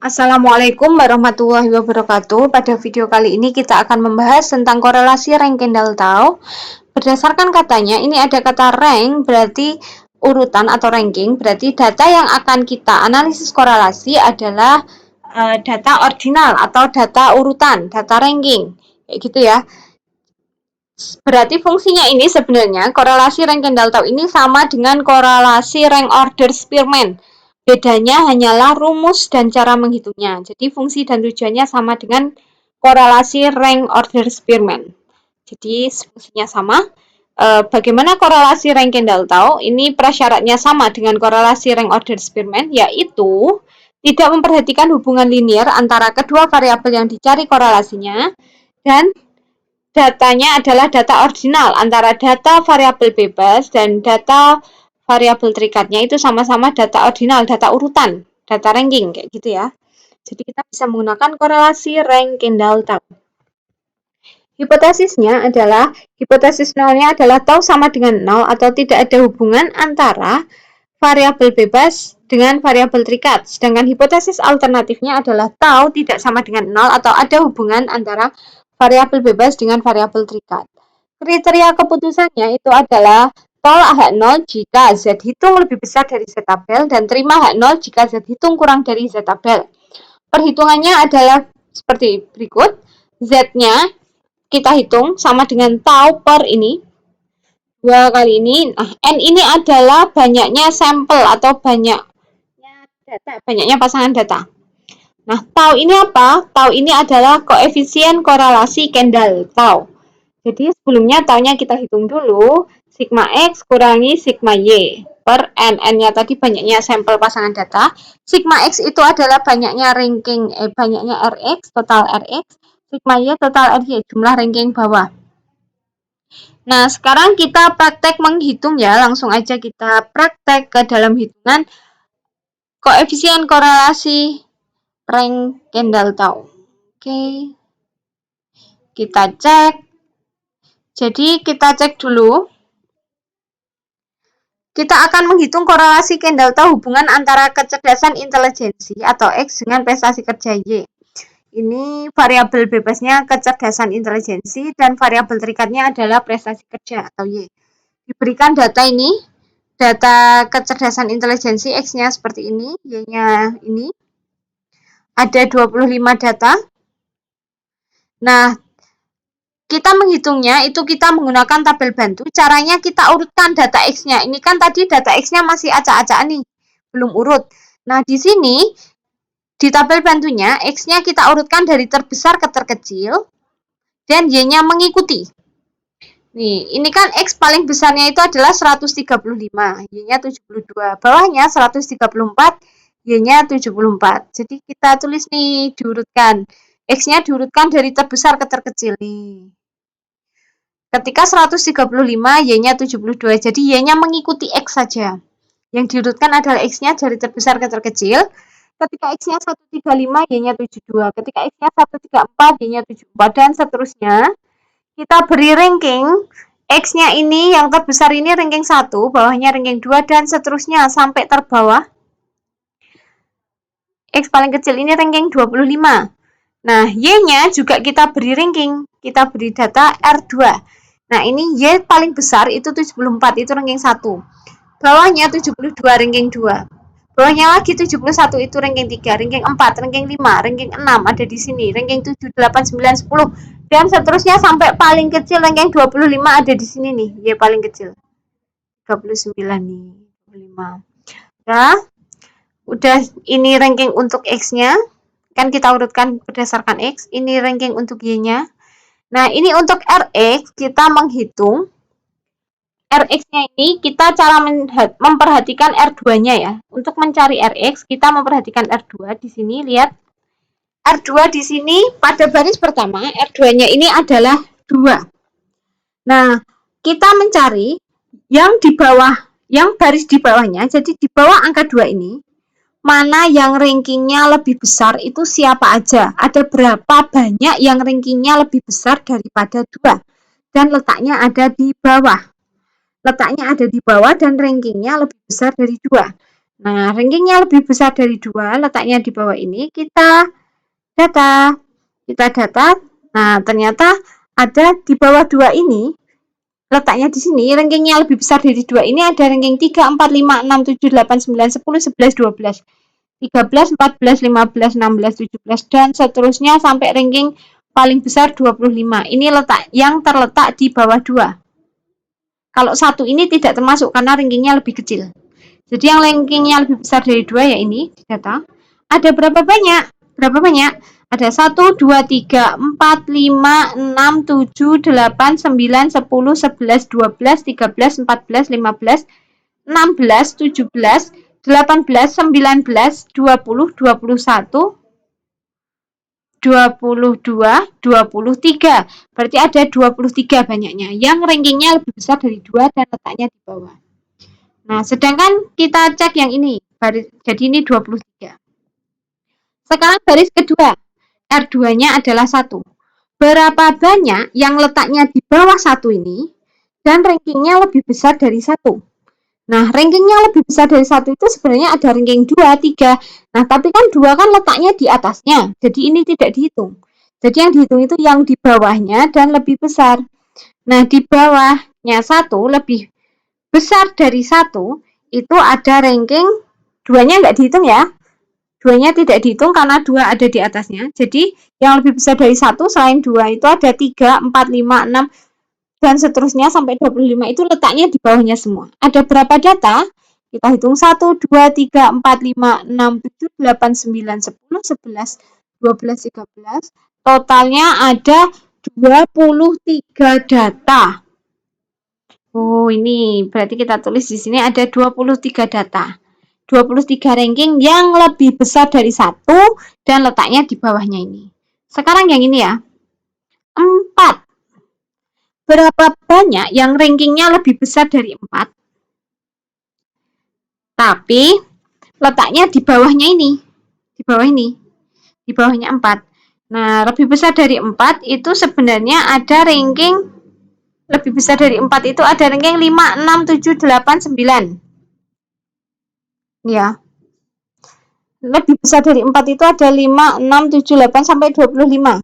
Assalamualaikum warahmatullahi wabarakatuh. Pada video kali ini kita akan membahas tentang korelasi rank Kendall-Tau. Berdasarkan katanya, ini ada kata rank berarti urutan atau ranking, berarti data yang akan kita analisis korelasi adalah data ordinal atau data urutan, data ranking. Kayak gitu ya. Berarti fungsinya ini sebenarnya korelasi rank Kendall-Tau ini sama dengan korelasi rank order Spearman. Bedanya hanyalah rumus dan cara menghitungnya. Jadi fungsi dan tujuannya sama dengan korelasi rank order Spearman. Jadi fungsinya sama. Bagaimana korelasi rank Kendall-Tau? Ini prasyaratnya sama dengan korelasi rank order Spearman, yaitu tidak memperhatikan hubungan linear antara kedua variabel yang dicari korelasinya dan datanya adalah data ordinal antara data variabel bebas dan data variabel terikatnya itu sama-sama data ordinal, data urutan, data ranking kayak gitu ya. Jadi kita bisa menggunakan korelasi rank Kendall-Tau. Hipotesisnya adalah hipotesis nolnya adalah tau sama dengan 0 atau tidak ada hubungan antara variabel bebas dengan variabel terikat. Sedangkan hipotesis alternatifnya adalah tau tidak sama dengan 0 atau ada hubungan antara variabel bebas dengan variabel terikat. Kriteria keputusannya itu adalah tolak H0 jika Z hitung lebih besar dari Z tabel dan terima H0 jika Z hitung kurang dari Z tabel. Perhitungannya adalah seperti berikut. Z-nya kita hitung sama dengan tau per ini. 2 kali ini. Nah, N ini adalah banyaknya sampel atau banyaknya pasangan data. Nah, tau ini apa? Tau ini adalah koefisien korelasi Kendall-Tau. Jadi sebelumnya taunya kita hitung dulu, sigma X kurangi sigma Y per N. N-nya tadi banyaknya sampel pasangan data. Sigma X itu adalah banyaknya ranking, banyaknya Rx, total Rx. Sigma Y total RY, jumlah ranking bawah. Nah, sekarang kita praktek menghitung ya, langsung aja kita praktek ke dalam hitungan koefisien korelasi rank Kendall-Tau. Oke. Kita cek. Jadi kita cek dulu. Kita akan menghitung korelasi Kendall-Tau hubungan antara kecerdasan intelijensi atau X dengan prestasi kerja Y. Ini variabel bebasnya kecerdasan intelijensi dan variabel terikatnya adalah prestasi kerja atau Y. Diberikan data ini, data kecerdasan intelijensi X-nya seperti ini, Y-nya ini. Ada 25 data. Nah, kita menghitungnya itu kita menggunakan tabel bantu. Caranya kita urutkan data X-nya. Ini kan tadi data X-nya masih acak-acak nih, belum urut. Nah, di sini di tabel bantunya X-nya kita urutkan dari terbesar ke terkecil dan Y-nya mengikuti. Nih, ini kan X paling besarnya itu adalah 135, Y-nya 72. Bawahnya 134, Y-nya 74. Jadi kita tulis nih diurutkan. X-nya diurutkan dari terbesar ke terkecil nih. Ketika 135, Y-nya 72. Jadi Y-nya mengikuti X saja. Yang diurutkan adalah X-nya dari terbesar ke terkecil. Ketika X-nya 135, Y-nya 72. Ketika X-nya 134, Y-nya 74. Dan seterusnya. Kita beri ranking. X-nya ini, yang terbesar ini ranking 1, bawahnya ranking 2, dan seterusnya sampai terbawah. X paling kecil ini ranking 25. Nah, Y-nya juga kita beri ranking. Kita beri data R2. Nah, ini Y paling besar itu 74, itu ranking 1. Bawahnya 72, ranking 2. Bawahnya lagi 71, itu ranking 3, ranking 4, ranking 5, ranking 6 ada di sini, ranking 7, 8, 9, 10, dan seterusnya sampai paling kecil ranking 25 ada di sini nih, Y paling kecil. 39 nih, 25. Ya, udah ini ranking untuk X-nya. Kan kita urutkan berdasarkan X, ini ranking untuk Y-nya. Nah, ini untuk Rx, kita menghitung Rx-nya ini, kita cara memperhatikan R2-nya ya. Untuk mencari Rx, kita memperhatikan R2 di sini, lihat. R2 di sini pada baris pertama, R2-nya ini adalah 2. Nah, kita mencari yang di bawah, yang baris di bawahnya, jadi di bawah angka 2 ini, mana yang rankingnya lebih besar itu siapa aja. Ada berapa banyak yang rankingnya lebih besar daripada 2. Dan letaknya ada di bawah. Letaknya ada di bawah dan rankingnya lebih besar dari 2. Nah, rankingnya lebih besar dari 2, letaknya di bawah ini, kita data. Nah, ternyata ada di bawah 2 ini, letaknya di sini, rankingnya lebih besar dari 2 ini ada ranking 3, 4, 5, 6, 7, 8, 9, 10, 11, 12, 13, 14, 15, 16, 17, dan seterusnya sampai ranking paling besar 25. Ini letak yang terletak di bawah 2. Kalau 1 ini tidak termasuk karena rankingnya lebih kecil. Jadi yang rankingnya lebih besar dari 2 ya ini di data. Ada berapa banyak? Ada 1, 2, 3, 4, 5, 6, 7, 8, 9, 10, 11, 12, 13, 14, 15, 16, 17, 18, 19, 20, 21, 22, 23. Berarti ada 23 banyaknya. Yang rankingnya lebih besar dari 2 dan letaknya di bawah. Nah, sedangkan kita cek yang ini. Jadi ini 23. Sekarang baris kedua. R2-nya adalah 1. Berapa banyak yang letaknya di bawah 1 ini dan rankingnya lebih besar dari 1? Nah, rankingnya lebih besar dari 1 itu sebenarnya ada ranking 2, 3. Nah, tapi kan 2 kan letaknya di atasnya. Jadi ini tidak dihitung. Jadi yang dihitung itu yang di bawahnya dan lebih besar. Nah, di bawahnya 1 lebih besar dari 1 itu ada ranking 2-nya nggak dihitung ya. 2-nya tidak dihitung karena 2 ada di atasnya. Jadi yang lebih besar dari 1 selain 2 itu ada 3, 4, 5, 6, dan seterusnya sampai 25 itu letaknya di bawahnya semua. Ada berapa data? Kita hitung 1, 2, 3, 4, 5, 6, 7, 8, 9, 10, 11, 12, 13. Totalnya ada 23 data. Oh, ini berarti kita tulis di sini ada 23 data. 23 ranking yang lebih besar dari 1 dan letaknya di bawahnya ini. Sekarang yang ini ya. 4. Berapa banyak yang rankingnya lebih besar dari 4? Tapi letaknya di bawahnya ini. Di bawah ini. Di bawahnya 4. Nah, lebih besar dari 4 itu sebenarnya ada ranking lebih besar dari 4 itu ada ranking 5, 6, 7, 8, 9. Ya. Lebih besar dari 4 itu ada 5, 6, 7, 8, sampai 25.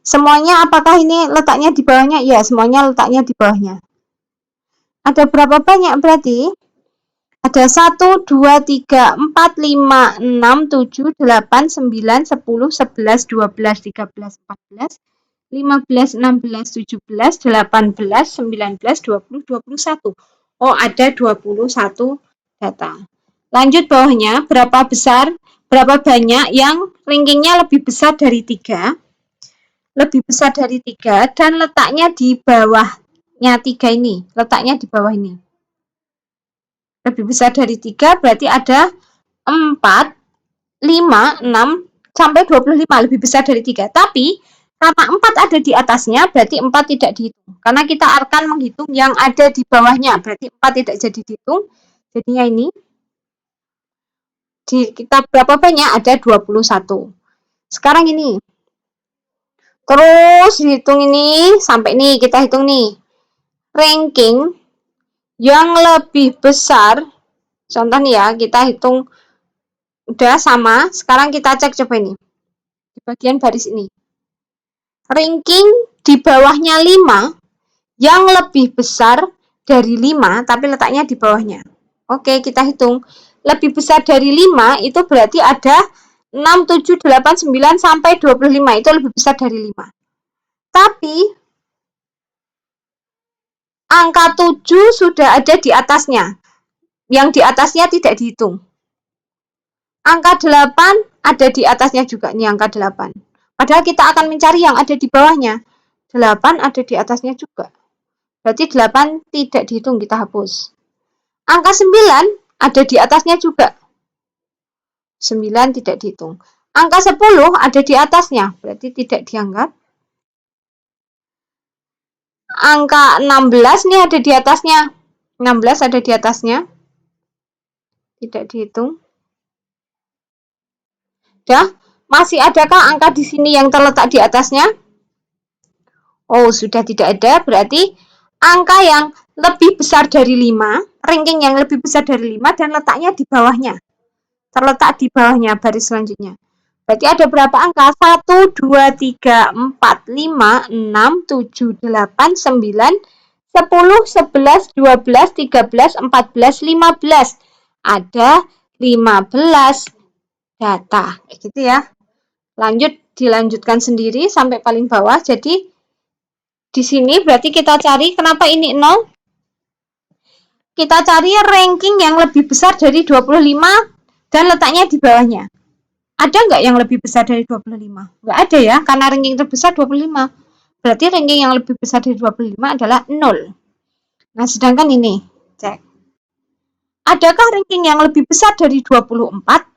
Semuanya apakah ini letaknya di bawahnya? Ya, semuanya letaknya di bawahnya. Ada berapa banyak berarti? Ada 1, 2, 3, 4, 5, 6, 7, 8, 9, 10, 11, 12, 13, 14, 15, 16, 17, 18, 19, 20, 21. Oh, ada 21 data. Lanjut bawahnya, berapa banyak yang rankingnya lebih besar dari 3? Lebih besar dari 3 dan letaknya di bawahnya 3 ini. Letaknya di bawah ini. Lebih besar dari 3 berarti ada 4, 5, 6, sampai 25 lebih besar dari 3. Tapi karena 4 ada di atasnya berarti 4 tidak dihitung. Karena kita akan menghitung yang ada di bawahnya. Berarti 4 tidak jadi dihitung. Jadinya ini kita berapa banyak? Ada 21. Sekarang ini. Terus hitung ini sampai nih kita hitung nih. Ranking yang lebih besar. Contoh nih ya, kita hitung udah sama. Sekarang kita cek coba ini. Di bagian baris ini. Ranking di bawahnya 5 yang lebih besar dari 5 tapi letaknya di bawahnya. Oke, kita hitung. Lebih besar dari 5 itu berarti ada 6, 7, 8, 9, sampai 25. Itu lebih besar dari 5. Tapi angka 7 sudah ada di atasnya. Yang di atasnya tidak dihitung. Angka 8 ada di atasnya juga. Ini angka 8. Padahal kita akan mencari yang ada di bawahnya. 8 ada di atasnya juga. Berarti 8 tidak dihitung, kita hapus. Angka 9 ada di atasnya juga. 9 tidak dihitung. Angka 10 ada di atasnya, berarti tidak dianggap. Angka 16 nih ada di atasnya. 16 ada di atasnya. Tidak dihitung. Ya, masih adakah angka di sini yang terletak di atasnya? Oh, sudah tidak ada, berarti angka yang lebih besar dari 5 ranking yang lebih besar dari 5 dan letaknya di bawahnya. Terletak di bawahnya baris selanjutnya. Berarti ada berapa angka? 1, 2, 3, 4, 5, 6, 7, 8, 9, 10, 11, 12, 13, 14, 15. Ada 15 data. Kayak gitu ya. Dilanjutkan sendiri sampai paling bawah. Jadi di sini berarti kita cari kenapa ini 0? Kita cari ranking yang lebih besar dari 25 dan letaknya di bawahnya. Ada nggak yang lebih besar dari 25? Nggak ada ya, karena ranking terbesar 25. Berarti ranking yang lebih besar dari 25 adalah 0. Nah, sedangkan ini, cek. Adakah ranking yang lebih besar dari 24?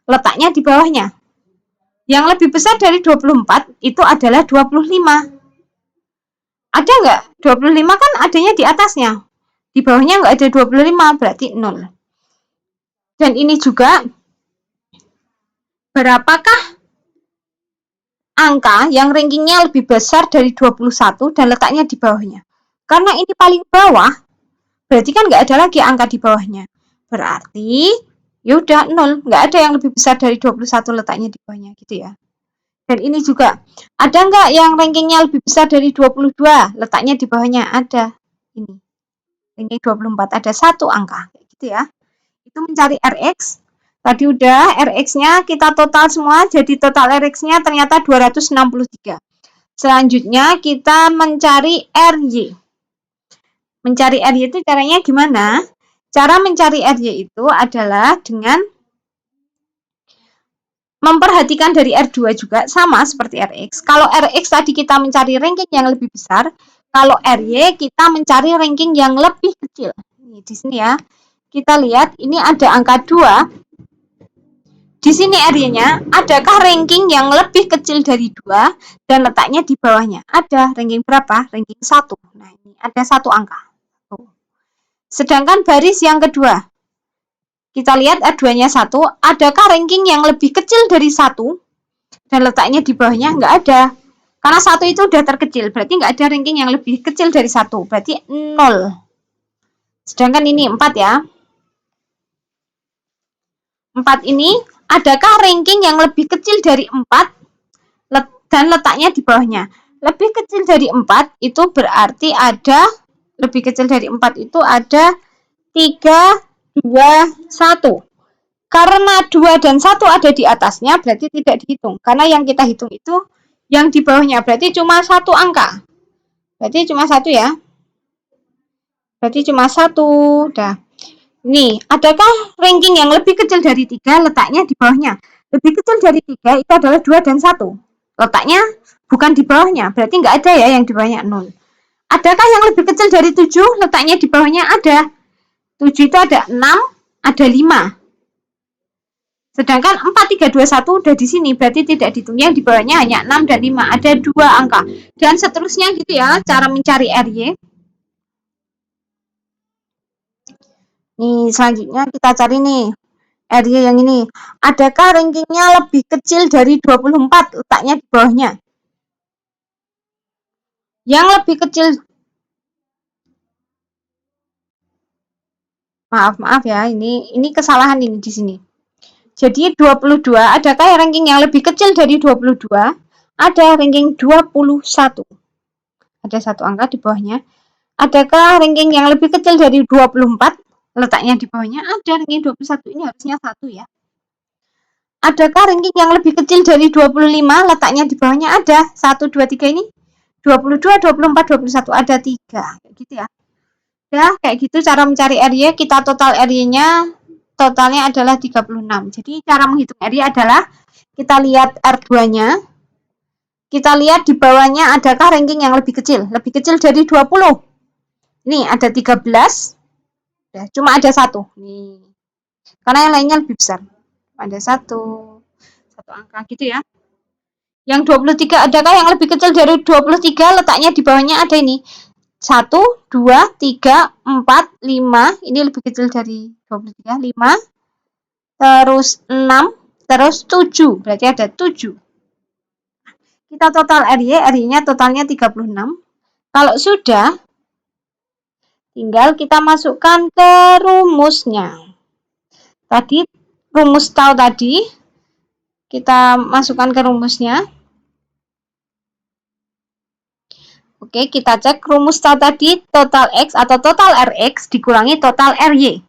Letaknya di bawahnya. Yang lebih besar dari 24 itu adalah 25. Ada nggak? 25 kan adanya di atasnya. Di bawahnya nggak ada 25, berarti 0. Dan ini juga, berapakah angka yang rankingnya lebih besar dari 21 dan letaknya di bawahnya? Karena ini paling bawah, berarti kan nggak ada lagi angka di bawahnya. Berarti, yaudah 0. Nggak ada yang lebih besar dari 21 letaknya di bawahnya, gitu ya. Dan ini juga, ada nggak yang rankingnya lebih besar dari 22? Letaknya di bawahnya ada. Ini. Ranking 24, ada satu angka. Gitu ya. Itu mencari RX. Tadi udah, RX-nya kita total semua. Jadi total RX-nya ternyata 263. Selanjutnya kita mencari RY. Mencari RY itu caranya gimana? Cara mencari RY itu adalah dengan memperhatikan dari R2 juga sama seperti RX. Kalau RX tadi kita mencari ranking yang lebih besar, kalau RY kita mencari ranking yang lebih kecil. Ini di sini ya. Kita lihat ini ada angka 2. Di sini RY-nya, adakah ranking yang lebih kecil dari 2 dan letaknya di bawahnya? Ada. Ranking berapa? Ranking 1. Nah, ini ada satu angka. Sedangkan baris yang kedua, kita lihat R2-nya 1, adakah ranking yang lebih kecil dari 1 dan letaknya di bawahnya? Nggak ada. Karena 1 itu udah terkecil, berarti nggak ada ranking yang lebih kecil dari 1, berarti 0. Sedangkan ini 4 ya. 4 ini, adakah ranking yang lebih kecil dari 4 dan letaknya di bawahnya? Lebih kecil dari 4 itu berarti ada, lebih kecil dari 4 itu ada 3, 2, 1. Karena 2 dan 1 ada di atasnya, berarti tidak dihitung. Karena yang kita hitung itu yang di bawahnya, berarti cuma satu angka. Berarti cuma satu ya. Berarti cuma satu. Dah. Nih, adakah ranking yang lebih kecil dari 3, letaknya di bawahnya? Lebih kecil dari 3 itu adalah 2 dan 1. Letaknya bukan di bawahnya, berarti nggak ada ya yang di bawahnya 0. Adakah yang lebih kecil dari 7, letaknya di bawahnya? Ada. 7 itu ada 6, ada 5. Sedangkan 4, 3, 2, 1 udah di sini, berarti tidak dihitung. Yang di bawahnya hanya 6 dan 5, ada 2 angka. Dan seterusnya gitu ya, cara mencari RY. Nih, selanjutnya kita cari nih, RY yang ini. Adakah rankingnya lebih kecil dari 24, letaknya di bawahnya? Yang lebih kecil, maaf ya, ini kesalahan ini di sini. Jadi 22, adakah ranking yang lebih kecil dari 22? Ada ranking 21. Ada satu angka di bawahnya. Adakah ranking yang lebih kecil dari 24? Letaknya di bawahnya ada ranking 21, ini harusnya 1 ya. Adakah ranking yang lebih kecil dari 25? Letaknya di bawahnya ada 1, 2, 3 ini. 22, 24, 21, ada 3. Kayak gitu ya. Ya, kayak gitu cara mencari RY. Kita total RY-nya, totalnya adalah 36. Jadi cara menghitung RY adalah kita lihat R2-nya. Kita lihat di bawahnya adakah ranking yang lebih kecil. Lebih kecil dari 20. Ini ada 13. Ya, cuma ada 1. Nih. Karena yang lainnya lebih besar. Ada 1 angka gitu ya. Yang 23, adakah yang lebih kecil dari 23? Letaknya di bawahnya ada ini. 1, 2, 3, 4, 5. Ini lebih kecil dari 23. 5. Terus 6. Terus 7. Berarti ada 7. Kita total RY. RY-nya totalnya 36. Kalau sudah Tinggal kita masukkan ke rumusnya. Tadi rumus tau tadi kita masukkan ke rumusnya. Oke, kita cek rumus tau tadi, total X atau total Rx dikurangi total Ry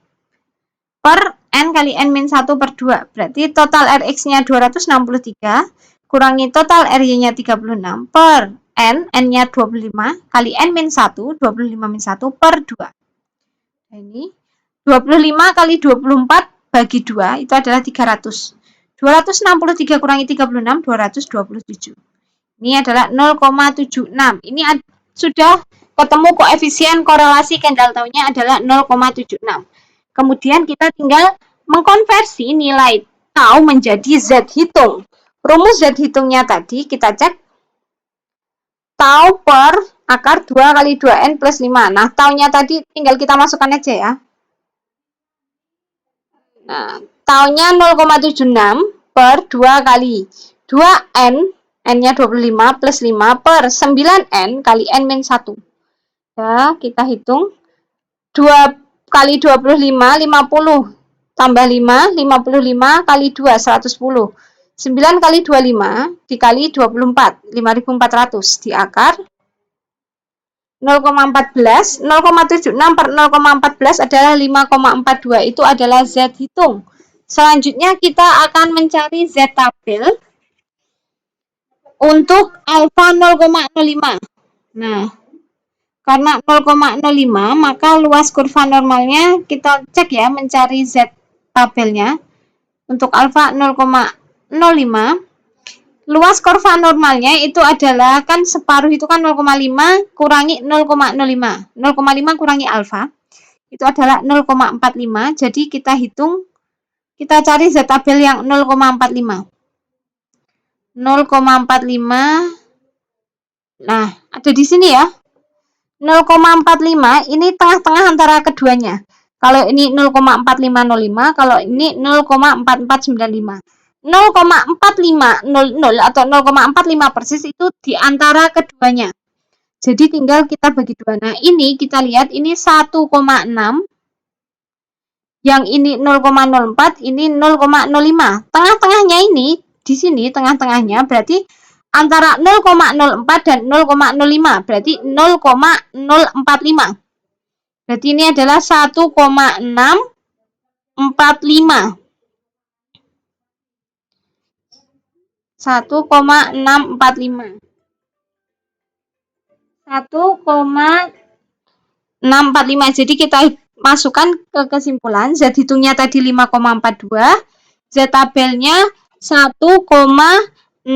per N kali N-1 per 2. Berarti total Rx-nya 263 kurangi total Ry-nya 36 per N-nya 25 kali N-1, 25-1 per 2. Nah, ini 25 kali 24 bagi 2 itu adalah 300. 263 kurangi 36, 227. Ini adalah 0,76. Ini sudah ketemu koefisien korelasi Kendall Tau-nya adalah 0,76. Kemudian kita tinggal mengkonversi nilai tau menjadi Z hitung. Rumus Z hitungnya tadi kita cek tau per akar 2 kali 2N plus 5. Nah, taunya tadi tinggal kita masukkan aja ya. Nah, taunya 0,76 per 2 kali 2N, N-nya 25 plus 5 per 9N kali N-1. Ya, kita hitung. 2 kali 25, 50. Tambah 5, 55 kali 2, 110. 9 kali 25 dikali 24, 5.400 di akar 0,14, 0,76 per 0,14 adalah 5,42. Itu adalah Z hitung. Selanjutnya kita akan mencari Z tabel untuk alfa 0,05. Nah, karena 0,05 maka luas kurva normalnya kita cek ya, mencari Z tabelnya. Untuk alfa 0,05 luas kurva normalnya itu adalah kan separuh itu kan 0,5 kurangi 0,05. 0,5 kurangi alfa itu adalah 0,45. Jadi kita hitung, kita cari Z tabel yang 0,45. 0,45. Nah, ada di sini ya. 0,45 ini tengah-tengah antara keduanya. Kalau ini 0,4505, kalau ini 0,4495. 0,4500 atau 0,45 persis itu di antara keduanya. Jadi tinggal kita bagi dua. Nah, ini kita lihat ini 1,6. Yang ini 0,04, ini 0,05. Tengah-tengahnya ini di sini tengah-tengahnya berarti antara 0,04 dan 0,05. Berarti 0,045. Berarti ini adalah 1,645. 1,645. 1,645. Jadi kita masukkan ke kesimpulan. Z hitungnya tadi 5,42. Z tabelnya 1,645.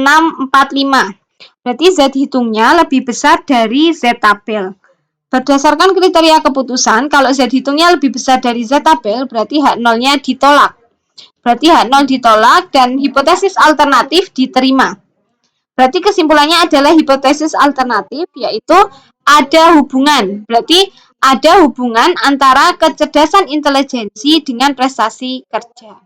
Berarti Z hitungnya lebih besar dari Z tabel. Berdasarkan kriteria keputusan, kalau Z hitungnya lebih besar dari Z tabel, berarti H0-nya ditolak. Berarti H0 ditolak dan hipotesis alternatif diterima. Berarti kesimpulannya adalah hipotesis alternatif, yaitu ada hubungan. Berarti ada hubungan antara kecerdasan intelijensi dengan prestasi kerja.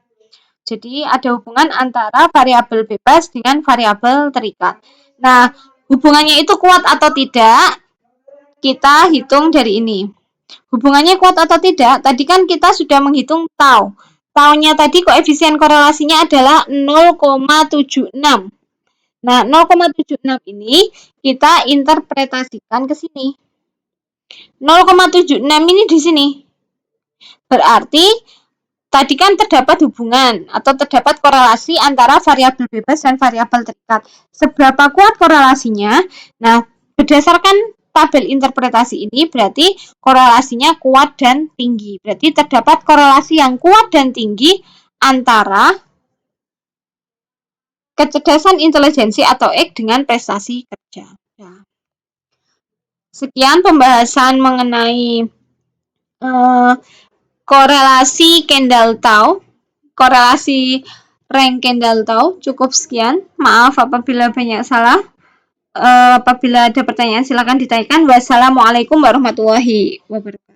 Jadi ada hubungan antara variabel bebas dengan variabel terikat. Nah, hubungannya itu kuat atau tidak, kita hitung dari ini. Hubungannya kuat atau tidak, tadi kan kita sudah menghitung tau. Taunya tadi koefisien korelasinya adalah 0,76. Nah, 0,76 ini kita interpretasikan ke sini. 0,76 ini di sini. Berarti tadi kan terdapat hubungan atau terdapat korelasi antara variabel bebas dan variabel terikat. Seberapa kuat korelasinya? Nah, berdasarkan tabel interpretasi ini berarti korelasinya kuat dan tinggi. Berarti terdapat korelasi yang kuat dan tinggi antara kecerdasan intelijensi atau X dengan prestasi kerja. Ya. Sekian pembahasan mengenai korelasi Kendall-Tau, korelasi rank Kendall-Tau. Cukup sekian. Maaf apabila banyak salah. Apabila ada pertanyaan silakan ditanyakan. Wassalamualaikum warahmatullahi wabarakatuh.